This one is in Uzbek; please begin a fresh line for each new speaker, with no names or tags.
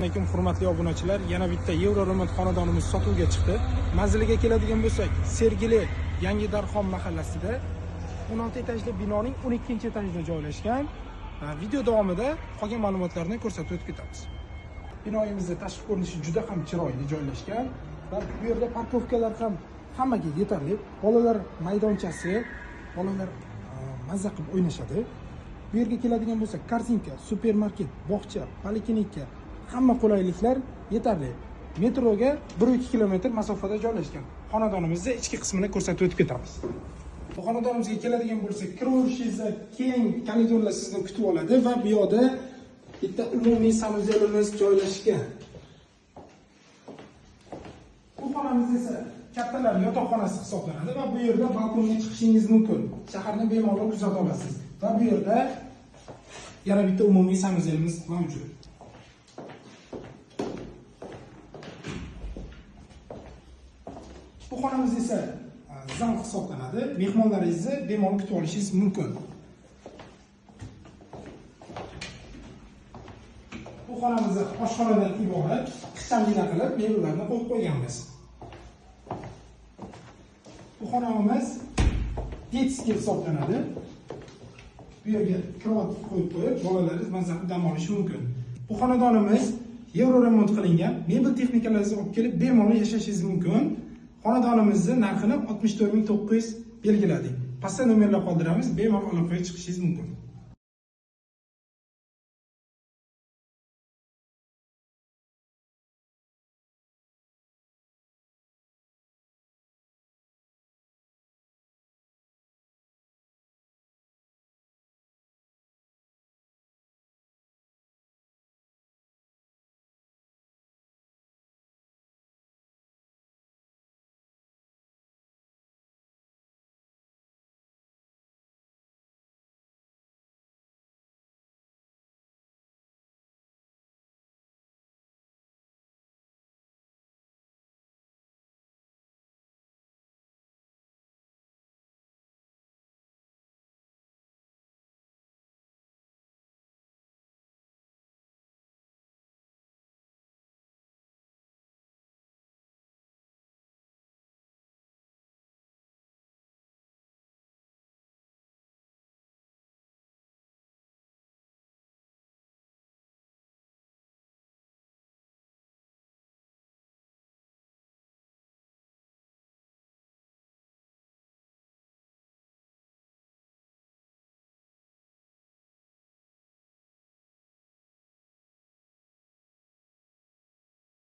Assalomu alaykum hurmatli obunachilar, yana bitta Euro remont xonadonimiz sotuvga chiqdi. Manziliga keladigan bo'lsak, Sergeli Yangi Darxon mahallasida 16 etajli binoning 12-etajida joylashgan. Video davomida qolgan ma'lumotlarni ko'rsatib o'tib ketamiz. Binoyimizda tashqi ko'rinishi juda ham chiroyli joylashgan va bu yerda parkovkalar ham hammaga yetarli. Bolalar maydonchasi, bolalar mazza qilib o'ynashadi. Bu yerga keladigan bo'lsak, korzinka, supermarket, bog'cha, poliklinika, hamma qulayliklar yetarli. Metroga 1-2 kilometr masofada joylashgan. Xonadonimizning ichki qismini ko'rsatib o'tib ketamiz. Bu xonadonimizga keladigan bo'lsak, kiraverishingizda keng koridorlar sizni kutib oladi va bu yerda bitta umumiy sanuzelimiz joylashgan. Bu xonamiz esa kattalar yotoqxonasi hisoblanadi va bu yerda balkonga chiqishingiz mumkin. Shaharni bemalol kuzata olasiz. Va bu yerda yana bitta umumiy sanuzelimiz mavjud. Bu xonamiz esa zal hisoblanadi. Mehmonlaringizni bemalol kutib olishingiz mumkin. Bu xonamizni oshxonadan iborat qishamgina qilib mebellarni qo'yib qo'yganmiz. Bu xonamiz detskiy hisoblanadi. Bu yerga krovat qo'yib bolalaringiz mazza qilib dam olishi mumkin. Bu xonadonimiz Euro remont qilingan, mebel texnikalaringizni olib kelib bemalol yashashingiz mumkin. Xonadonimizning narxini 64900 belgiladik. Pastda nomerlar qoldiramiz, bemalol aloqaga chiqishingiz mumkin.